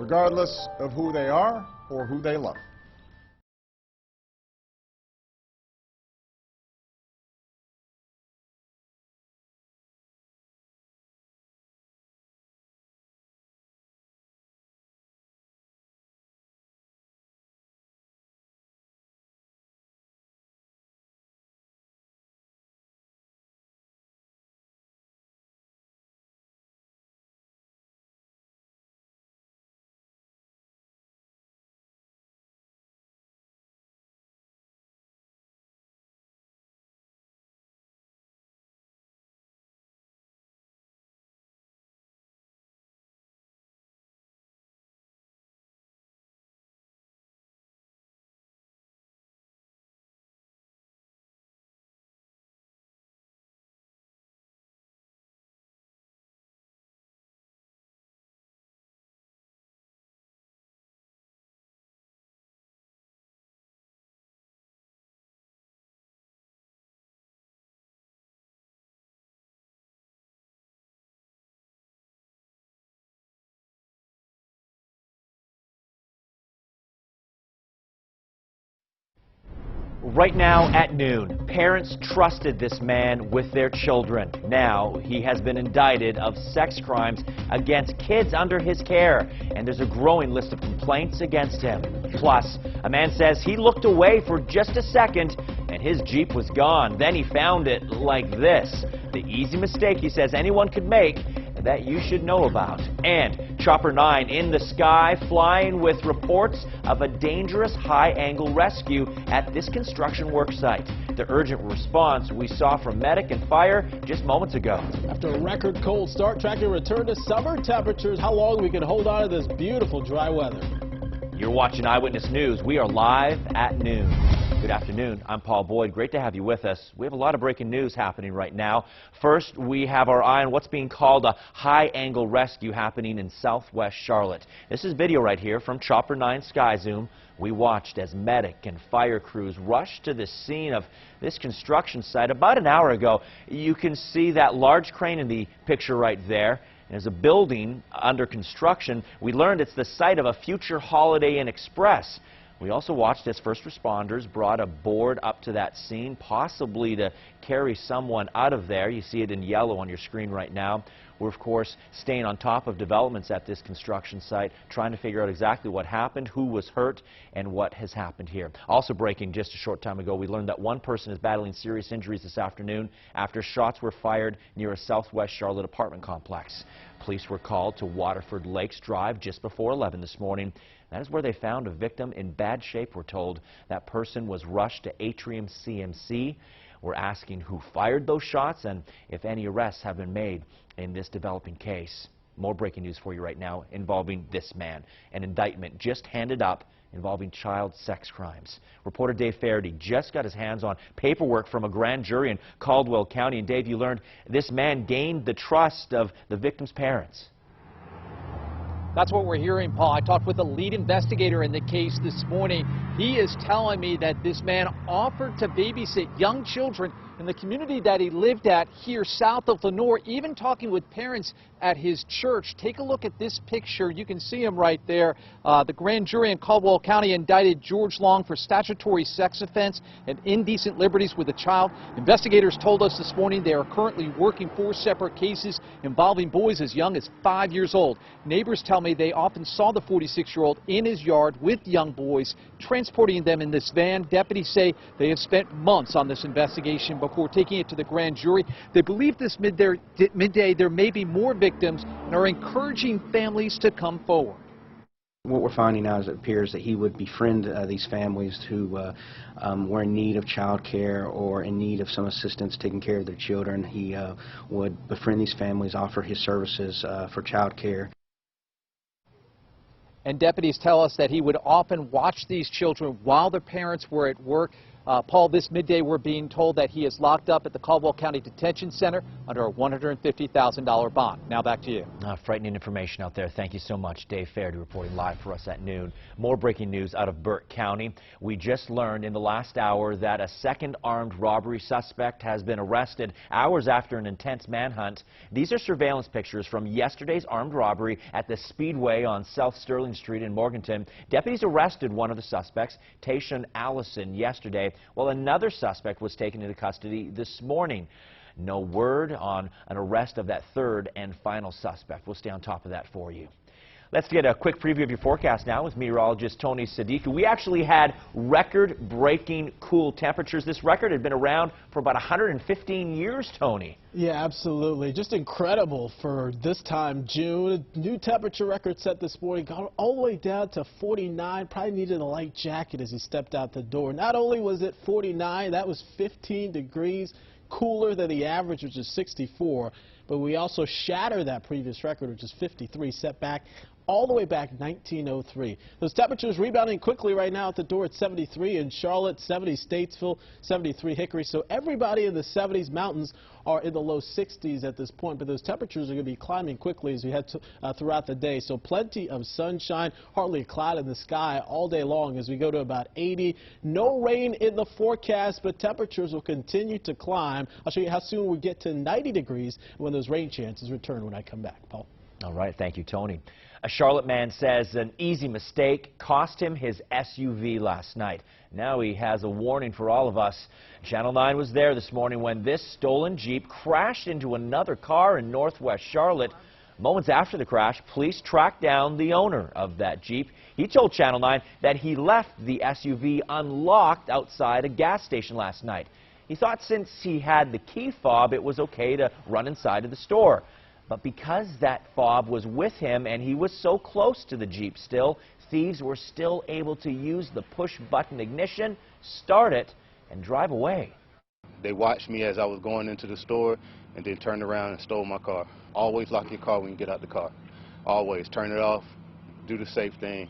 regardless of who they are or who they love. Right now at noon, parents trusted this man with their children. Now he has been indicted of sex crimes against kids under his care, and there's a growing list of complaints against him. Plus, a man says he looked away for just a second and his Jeep was gone. Then he found it like this. The easy mistake, he says, anyone could make that you should know about. And Chopper 9 in the sky, flying with reports of a dangerous high-angle rescue at this construction work site. The urgent response we saw from medic and fire just moments ago. After a record cold start, tracking a return to summer temperatures, how long we can hold on to this beautiful dry weather. You're watching Eyewitness News. We are live at noon. Good afternoon. I'm Paul Boyd. Great to have you with us. We have a lot of breaking news happening right now. First, we have our eye on what's being called a high-angle rescue happening in southwest Charlotte. This is video right here from Chopper 9 Sky Zoom. We watched as medic and fire crews rushed to the scene of this construction site about an hour ago. You can see that large crane in the picture right there. There's a building under construction. We learned it's the site of a future Holiday Inn Express. We also watched as first responders brought a board up to that scene, possibly to carry someone out of there. You see it in yellow on your screen right now. We're, of course, staying on top of developments at this construction site, trying to figure out exactly what happened, who was hurt, and what has happened here. Also breaking just a short time ago, we learned that one person is battling serious injuries this afternoon after shots were fired near a southwest Charlotte apartment complex. Police were called to Waterford Lakes Drive just before 11 this morning. That is where they found a victim in bad shape, we're told. That person was rushed to Atrium CMC. We're asking who fired those shots and if any arrests have been made in this developing case. More breaking news for you right now involving this man. An indictment just handed up involving child sex crimes. Reporter Dave Faraday just got his hands on paperwork from a grand jury in Caldwell County. And Dave, you learned this man gained the trust of the victim's parents. That's what we're hearing, Paul. I talked with the lead investigator in the case this morning. He is telling me that this man offered to babysit young children in the community that he lived at here south of Lenoir, even talking with parents at his church. Take a look at this picture. You can see him right there. The grand jury in Caldwell County indicted George Long for statutory sex offense and indecent liberties with a child. Investigators told us this morning they are currently working 4 separate cases involving boys as young as 5 years old. Neighbors tell me they often saw the 46-year-old in his yard with young boys, transporting them in this van. Deputies say they have spent months on this investigation before taking it to the grand jury. They believe this midday there may be more victims and are encouraging families to come forward. What we're finding now is it appears that he would befriend these families who were in need of child care or in need of some assistance taking care of their children. He would befriend these families, offer his services for child care. And deputies tell us that he would often watch these children while their parents were at work. Paul, this midday we're being told that he is locked up at the Caldwell County Detention Center under a $150,000 bond. Now back to you. Frightening information out there. Thank you so much, Dave Fairdy, reporting live for us at noon. More breaking news out of Burke County. We just learned in the last hour that a second armed robbery suspect has been arrested hours after an intense manhunt. These are surveillance pictures from yesterday's armed robbery at the Speedway on South Sterling Street in Morganton. Deputies arrested one of the suspects, Tayshawn Allison, yesterday, while another suspect was taken into custody this morning. No word on an arrest of that third and final suspect. We'll stay on top of that for you. Let's get a quick preview of your forecast now with meteorologist Tony Sadiku. We actually had record-breaking cool temperatures. This record had been around for about 115 years, Tony. Yeah, absolutely. Just incredible for this time, June. New temperature record set this morning, got all the way down to 49. Probably needed a light jacket as he stepped out the door. Not only was it 49, that was 15 degrees cooler than the average, which is 64, but we also shattered that previous record, which is 53, set back all the way back 1903. Those temperatures rebounding quickly right now at the door at 73 in Charlotte, 70 Statesville, 73 Hickory. So everybody in the 70s, mountains are in the low 60s at this point, but those temperatures are going to be climbing quickly as we head throughout the day. So plenty of sunshine, hardly a cloud in the sky all day long as we go to about 80. No rain in the forecast, but temperatures will continue to climb. I'll show you how soon we get to 90 degrees when those rain chances return when I come back. Paul. All right, thank you, Tony. A Charlotte man says an easy mistake cost him his SUV last night. Now he has a warning for all of us. Channel 9 was there this morning when this stolen Jeep crashed into another car in northwest Charlotte. Moments after the crash, police tracked down the owner of that Jeep. He told Channel 9 that he left the SUV unlocked outside a gas station last night. He thought since he had the key fob, it was okay to run inside of the store. But because that fob was with him and he was so close to the Jeep still, thieves were still able to use the push-button ignition, start it, and drive away. They watched me as I was going into the store and then turned around and stole my car. Always lock your car when you get out the car. Always turn it off, do the safe thing.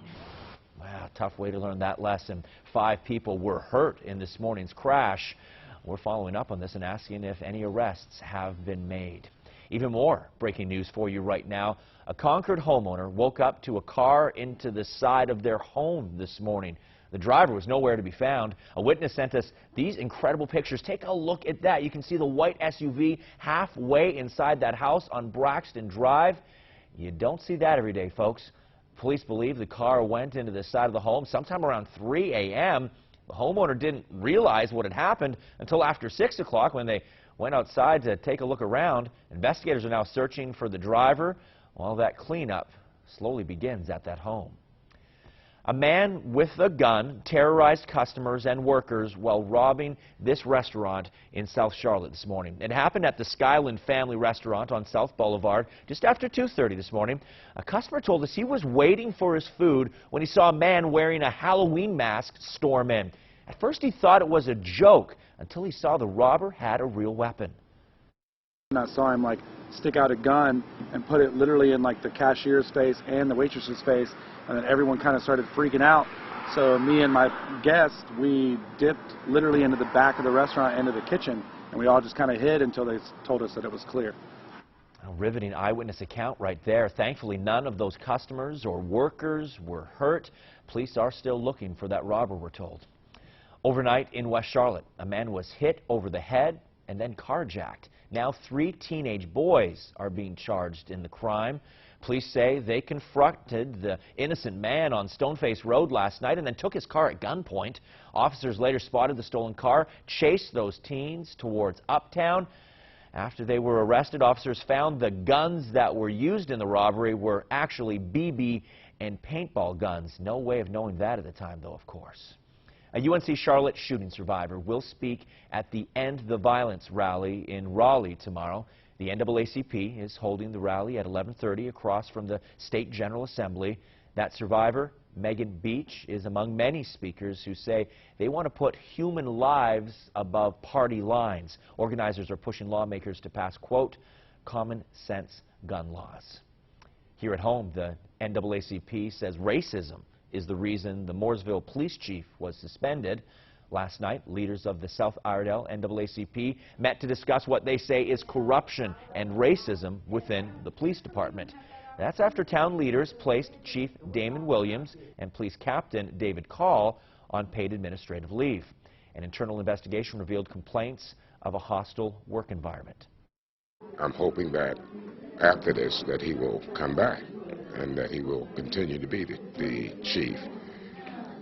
Wow, tough way to learn that lesson. 5 people were hurt in this morning's crash. We're following up on this and asking if any arrests have been made. Even more breaking news for you right now. A Concord homeowner woke up to a car into the side of their home this morning. The driver was nowhere to be found. A witness sent us these incredible pictures. Take a look at that. You can see the white SUV halfway inside that house on Braxton Drive. You don't see that every day, folks. Police believe the car went into the side of the home sometime around 3 a.m. The homeowner didn't realize what had happened until after 6 o'clock when they went outside to take a look around. Investigators are now searching for the driver while that cleanup slowly begins at that home. A man with a gun terrorized customers and workers while robbing this restaurant in South Charlotte this morning. It happened at the Skyland Family Restaurant on South Boulevard just after 2:30 this morning. A customer told us he was waiting for his food when he saw a man wearing a Halloween mask storm in. At first he thought it was a joke until he saw the robber had a real weapon. And I saw him stick out a gun and put it literally in the cashier's face and the waitress's face, and then everyone kind of started freaking out. So me and my guest, we dipped literally into the back of the restaurant, into the kitchen, and we all just kind of hid until they told us that it was clear. A riveting eyewitness account right there. Thankfully, none of those customers or workers were hurt. Police are still looking for that robber, we're told. Overnight in West Charlotte, a man was hit over the head and then carjacked. Now 3 teenage boys are being charged in the crime. Police say they confronted the innocent man on Stoneface Road last night and then took his car at gunpoint. Officers later spotted the stolen car, chased those teens towards Uptown. After they were arrested, officers found the guns that were used in the robbery were actually BB and paintball guns. No way of knowing that at the time, though, of course. A UNC Charlotte shooting survivor will speak at the End the Violence rally in Raleigh tomorrow. The NAACP is holding the rally at 11:30 across from the State General Assembly. That survivor, Megan Beach, is among many speakers who say they want to put human lives above party lines. Organizers are pushing lawmakers to pass, quote, common sense gun laws. Here at home, the NAACP says racism is the reason the Mooresville police chief was suspended. Last night, leaders of the South Iredell NAACP met to discuss what they say is corruption and racism within the police department. That's after town leaders placed Chief Damon Williams and Police Captain David Call on paid administrative leave. An internal investigation revealed complaints of a hostile work environment. I'm hoping that after this that he will come back and that he will continue to be the chief.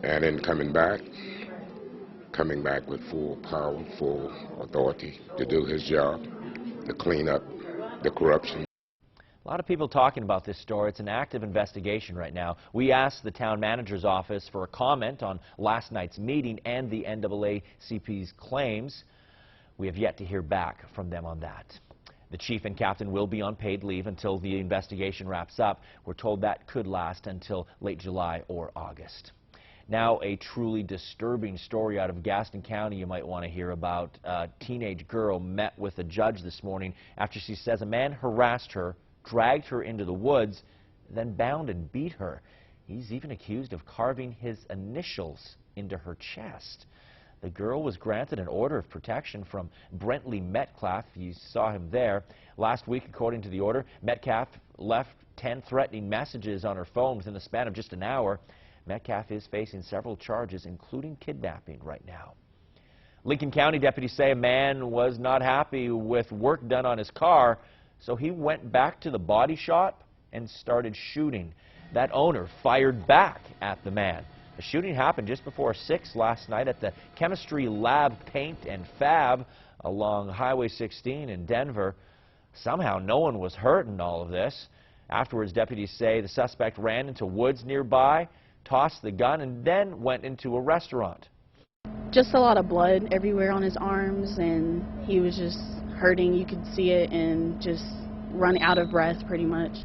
And in coming back with full power, full authority to do his job, to clean up the corruption. A lot of people talking about this story. It's an active investigation right now. We asked the town manager's office for a comment on last night's meeting and the NAACP's claims. We have yet to hear back from them on that. The chief and captain will be on paid leave until the investigation wraps up. We're told that could last until late July or August. Now, a truly disturbing story out of Gaston County you might want to hear about. A teenage girl met with a judge this morning after she says a man harassed her, dragged her into the woods, then bound and beat her. He's even accused of carving his initials into her chest. The girl was granted an order of protection from Brentley Metcalf. You saw him there. Last week, according to the order, Metcalf left 10 threatening messages on her phone within the span of just an hour. Metcalf is facing several charges, including kidnapping right now. Lincoln County deputies say a man was not happy with work done on his car, so he went back to the body shop and started shooting. That owner fired back at the man. The shooting happened just before 6 last night at the Chemistry Lab Paint and Fab along Highway 16 in Denver. Somehow no one was hurt in all of this. Afterwards, deputies say the suspect ran into woods nearby, tossed the gun, and then went into a restaurant. Just a lot of blood everywhere on his arms, and he was just hurting. You could see it and just run out of breath pretty much.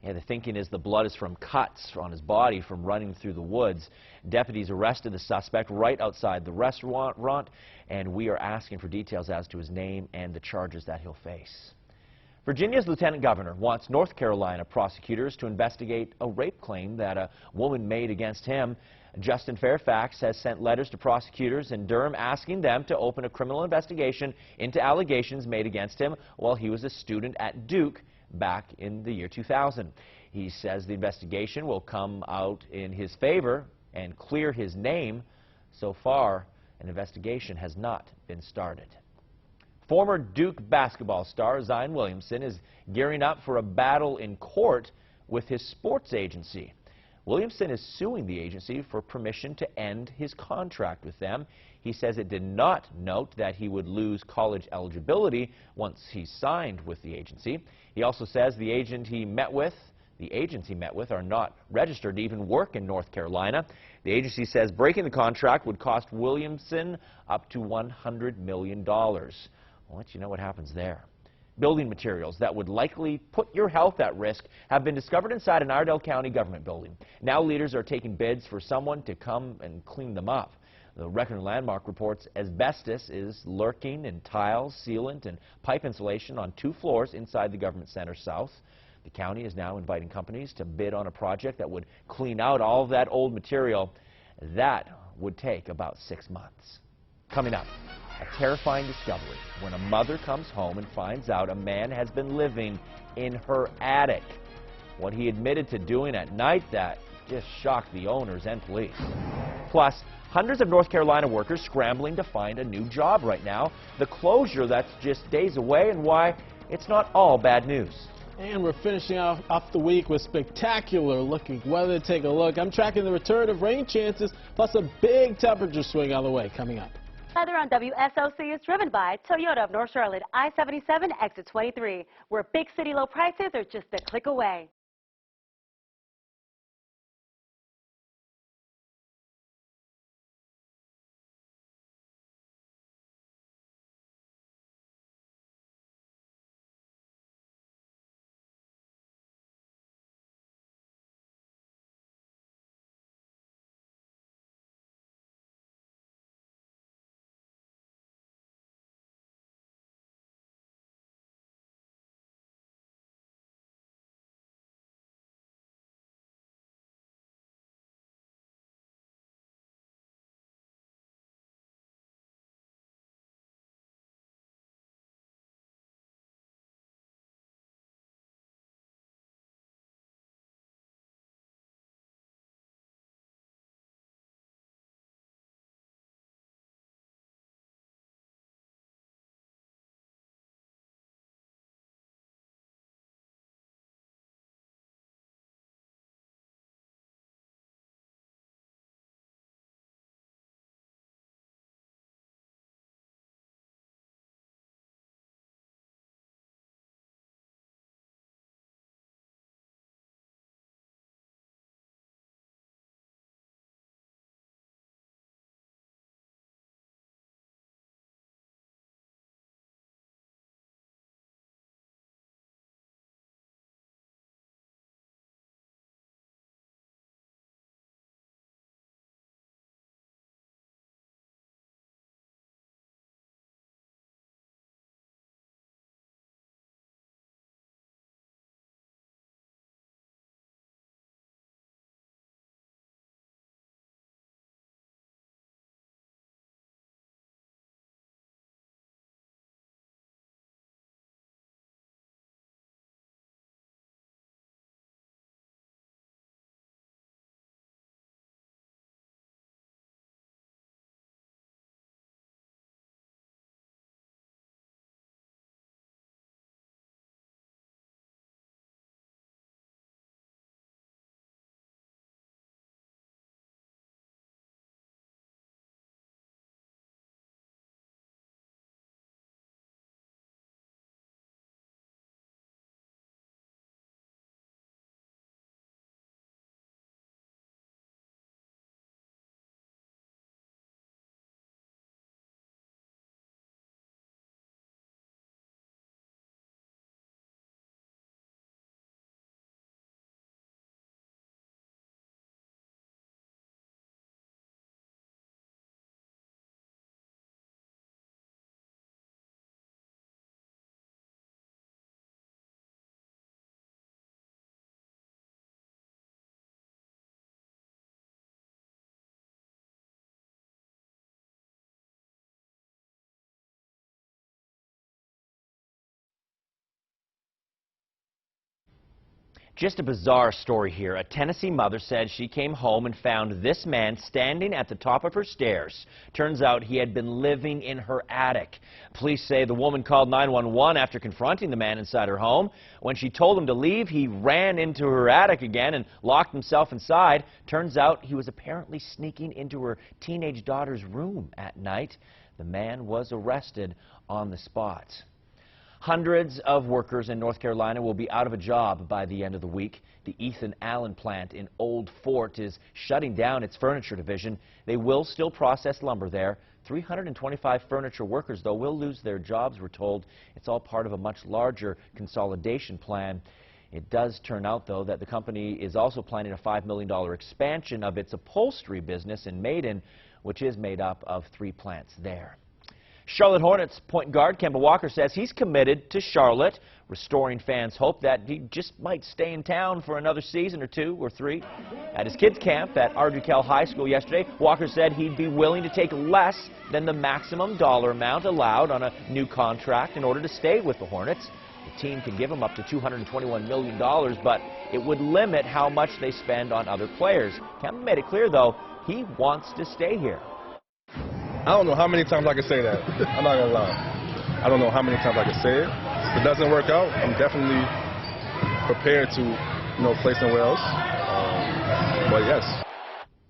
Yeah, the thinking is the blood is from cuts on his body from running through the woods. Deputies arrested the suspect right outside the restaurant, and we are asking for details as to his name and the charges that he'll face. Virginia's lieutenant governor wants North Carolina prosecutors to investigate a rape claim that a woman made against him. Justin Fairfax has sent letters to prosecutors in Durham asking them to open a criminal investigation into allegations made against him while he was a student at Duke back in the year 2000. He says the investigation will come out in his favor and clear his name. So far, an investigation has not been started. Former Duke basketball star Zion Williamson is gearing up for a battle in court with his sports agency. Williamson is suing the agency for permission to end his contract with them. He says it did not note that he would lose college eligibility once he signed with the agency. He also says the agents he met with are not registered to even work in North Carolina. The agency says breaking the contract would cost Williamson up to $100 million. I'll let you know what happens there. Building materials that would likely put your health at risk have been discovered inside an Iredell County government building. Now leaders are taking bids for someone to come and clean them up. The Record and Landmark reports asbestos is lurking in tiles, sealant, and pipe insulation on 2 floors inside the Government Center South. The county is now inviting companies to bid on a project that would clean out all of that old material. That would take about 6 months. Coming up, a terrifying discovery when a mother comes home and finds out a man has been living in her attic. What he admitted to doing at night, that just shocked the owners and police. Plus, hundreds of North Carolina workers scrambling to find a new job right now. The closure that's just days away and why it's not all bad news. And we're finishing off the week with spectacular looking weather. Take a look. I'm tracking the return of rain chances, plus a big temperature swing on the way coming up. Weather on WSOC is driven by Toyota of North Charlotte, I-77, exit 23, where big city low prices are just a click away. Just a bizarre story here. A Tennessee mother said she came home and found this man standing at the top of her stairs. Turns out he had been living in her attic. Police say the woman called 911 after confronting the man inside her home. When she told him to leave, he ran into her attic again and locked himself inside. Turns out he was apparently sneaking into her teenage daughter's room at night. The man was arrested on the spot. Hundreds of workers in North Carolina will be out of a job by the end of the week. The Ethan Allen plant in Old Fort is shutting down its furniture division. They will still process lumber there. 325 furniture workers, though, will lose their jobs, we're told. It's all part of a much larger consolidation plan. It does turn out, though, that the company is also planning a $5 million expansion of its upholstery business in Maiden, which is made up of 3 plants there. Charlotte Hornets point guard Kemba Walker says he's committed to Charlotte, restoring fans' hope that he just might stay in town for another season or 2 or 3. At his kids' camp at Ardrey High School yesterday, Walker said he'd be willing to take less than the maximum dollar amount allowed on a new contract in order to stay with the Hornets. The team can give him up to $221 million, but it would limit how much they spend on other players. Kemba made it clear, though, he wants to stay here. I don't know how many times I can say that. I'm not going to lie. I don't know how many times I can say it. If it doesn't work out, I'm definitely prepared to, play somewhere else. But yes.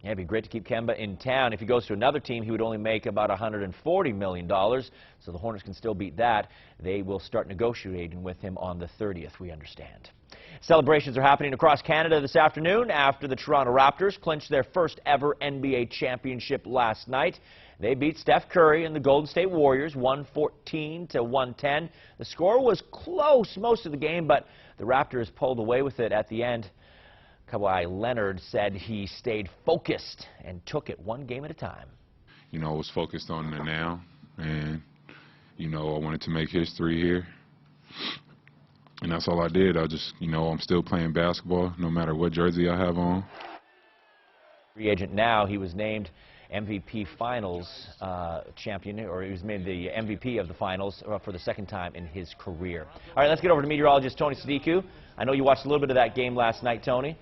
Yeah, it'd be great to keep Kemba in town. If he goes to another team, he would only make about $140 million. So the Hornets can still beat that. They will start negotiating with him on the 30th, we understand. Celebrations are happening across Canada this afternoon after the Toronto Raptors clinched their first ever NBA championship last night. They beat Steph Curry and the Golden State Warriors 114 to 110. The score was close most of the game, but the Raptors pulled away with it at the end. Kawhi Leonard said he stayed focused and took it one game at a time. I was focused on the now, and, I wanted to make history here. And that's all I did. I just, I'm still playing basketball no matter what jersey I have on. Free agent now, he was named MVP Finals champion, or he was made the MVP of the Finals for the 2nd time in his career. All right, let's get over to meteorologist Tony Sadiku. I know you watched a little bit of that game last night, Tony.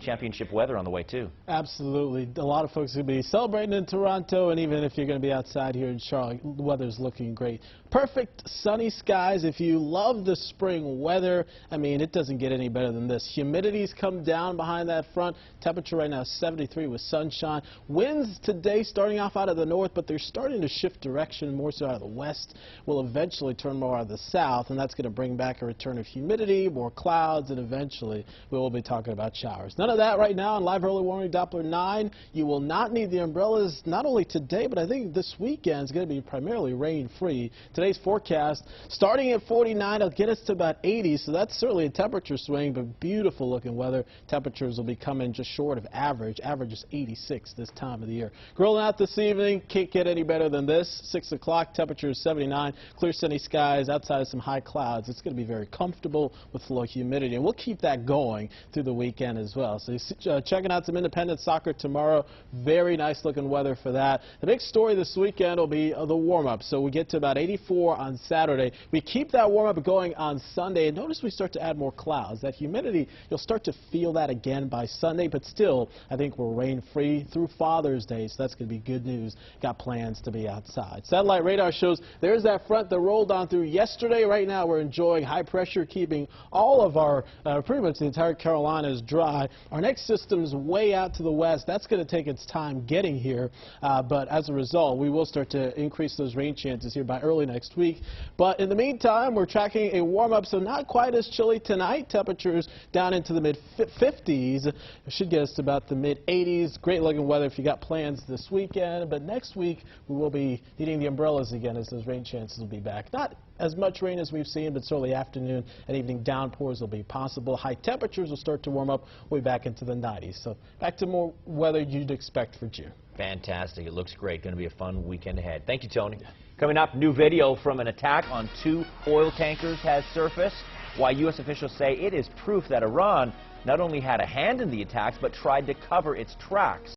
Championship weather on the way, too. Absolutely. A lot of folks will be celebrating in Toronto, and even if you're going to be outside here in Charlotte, the weather's looking great. Perfect sunny skies. If you love the spring weather, I mean, it doesn't get any better than this. Humidity's come down behind that front. Temperature right now is 73 with sunshine. Winds today starting off out of the north, but they're starting to shift direction more so out of the west. Will eventually turn more out of the south, and that's going to bring back a return of humidity, more clouds, and eventually we will be talking about showers. None of that right now on Live Early Warning Doppler 9. You will not need the umbrellas not only today, but I think this weekend is going to be primarily rain-free. Today's forecast, starting at 49, it'll get us to about 80, so that's certainly a temperature swing, but beautiful looking weather. Temperatures will be coming just short of average. Average is 86 this time of the year. Grilling out this evening, can't get any better than this. 6 o'clock, temperature is 79. Clear sunny skies, outside of some high clouds. It's going to be very comfortable with low humidity, and we'll keep that going through the weekend as well. So checking out some independent soccer tomorrow. Very nice looking weather for that. The big story this weekend will be the warm-up. So we get to about 84 on Saturday. We keep that warm-up going on Sunday, and notice we start to add more clouds. That humidity, you'll start to feel that again by Sunday, but still, I think we're rain-free through Father's Day, so that's going to be good news. Got plans to be outside. Satellite radar shows there's that front that rolled on through yesterday. Right now, we're enjoying high pressure, keeping all of our, pretty much the entire Carolinas dry. Our next system's way out to the west. That's going to take its time getting here, but as a result, we will start to increase those rain chances here by early next week. But in the meantime, we're tracking a warm-up, so not quite as chilly tonight. Temperatures down into the mid-50s. It should get us to about the mid-80s. Great-looking weather if you got plans this weekend. But next week, we will be needing the umbrellas again as those rain chances will be back. Not as much rain as we've seen, but certainly afternoon and evening downpours will be possible. High temperatures will start to warm up way back into the 90s. So back to more weather you'd expect for June. Fantastic. It looks great. Going to be a fun weekend ahead. Thank you, Tony. Coming up, new video from an attack on 2 oil tankers has surfaced. Why U.S. officials say it is proof that Iran not only had a hand in the attacks, but tried to cover its tracks.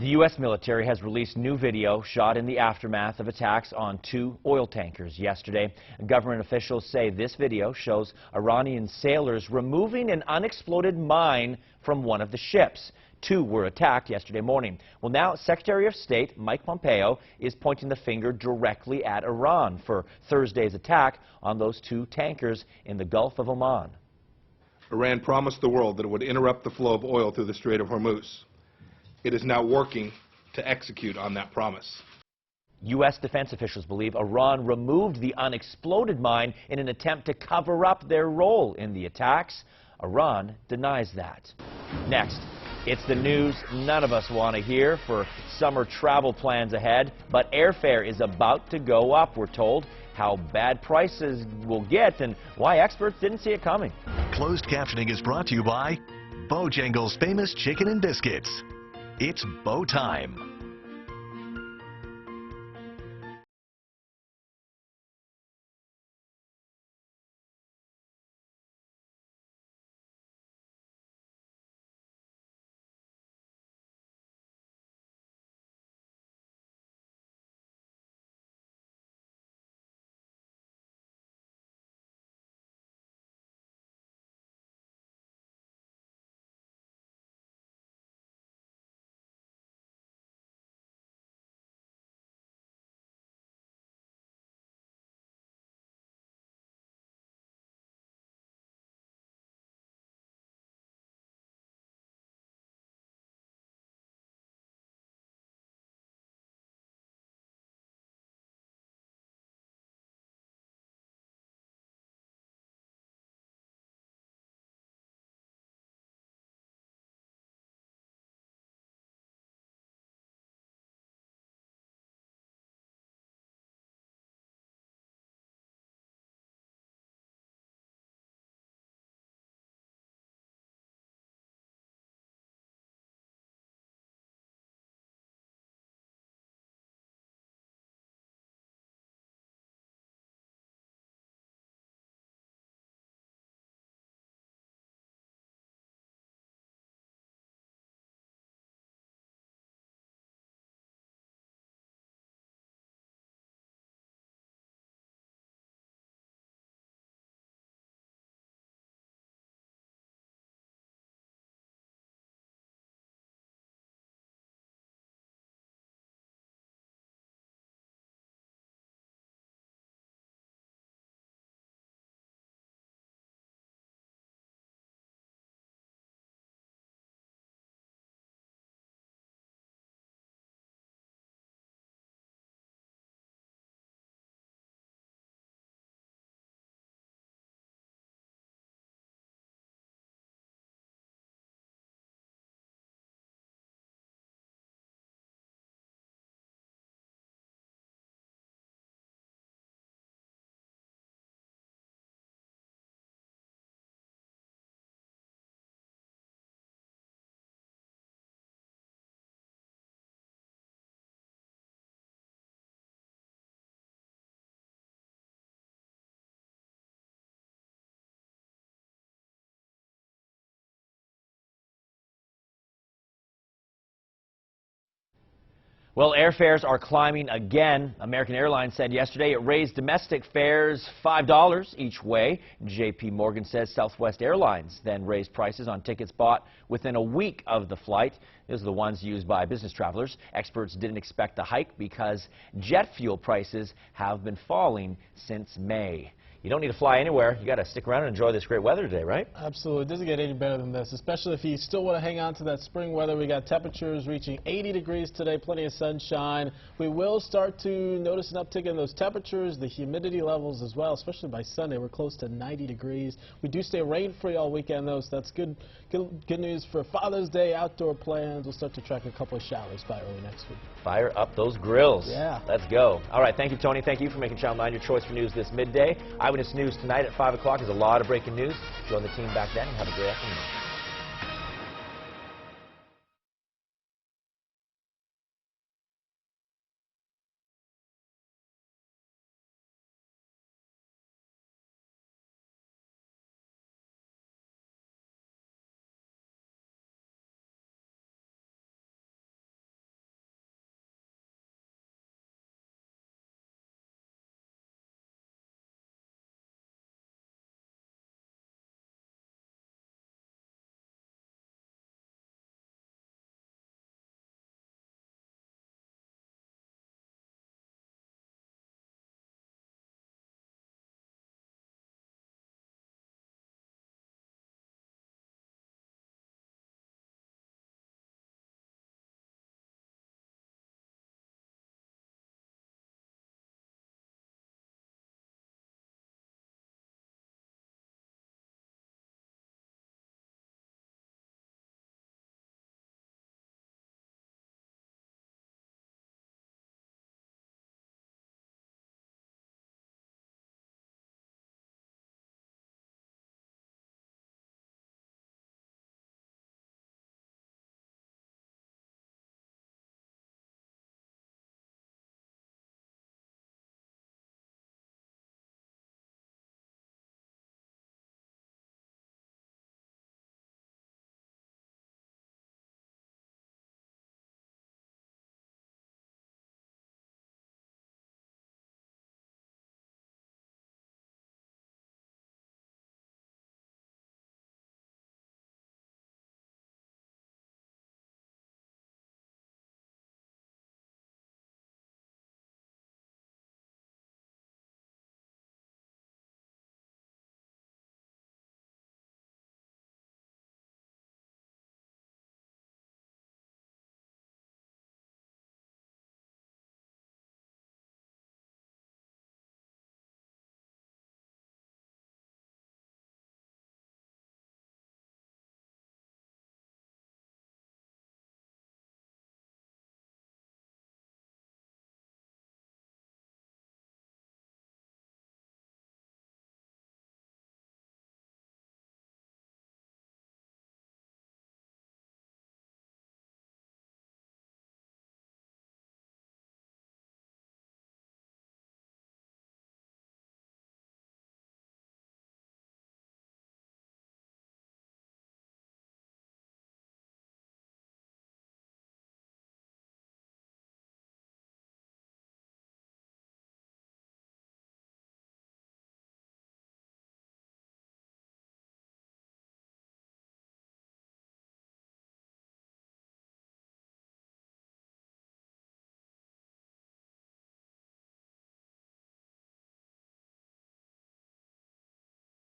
The U.S. military has released new video shot in the aftermath of attacks on 2 oil tankers yesterday. Government officials say this video shows Iranian sailors removing an unexploded mine from one of the ships. 2 were attacked yesterday morning. Well, now Secretary of State Mike Pompeo is pointing the finger directly at Iran for Thursday's attack on those 2 tankers in the Gulf of Oman. Iran promised the world that it would interrupt the flow of oil through the Strait of Hormuz. It is now working to execute on that promise. U.S. defense officials believe Iran removed the unexploded mine in an attempt to cover up their role in the attacks. Iran denies that. Next, it's the news none of us want to hear for summer travel plans ahead, but airfare is about to go up, we're told. How bad prices will get and why experts didn't see it coming. Closed captioning is brought to you by Bojangles' famous chicken and biscuits. It's Bo time. Well, airfares are climbing again. American Airlines said yesterday it raised domestic fares $5 each way. J.P. Morgan says Southwest Airlines then raised prices on tickets bought within a week of the flight. Those are the ones used by business travelers. Experts didn't expect the hike because jet fuel prices have been falling since May. You don't need to fly anywhere. You got to stick around and enjoy this great weather today, right? Absolutely. It doesn't get any better than this, especially if you still want to hang on to that spring weather. We got temperatures reaching 80 degrees today, plenty of sunshine. We will start to notice an uptick in those temperatures, the humidity levels as well, especially by Sunday. We're close to 90 degrees. We do stay rain-free all weekend, though, so that's good news for Father's Day outdoor plans. We'll start to track a couple of showers by early next week. Fire up those grills. Yeah. Let's go. All right, thank you, Tony. Thank you for making Channel 9 your choice for news this midday. Eyewitness News tonight at 5 o'clock is a lot of breaking news. Join the team back then and have a great afternoon.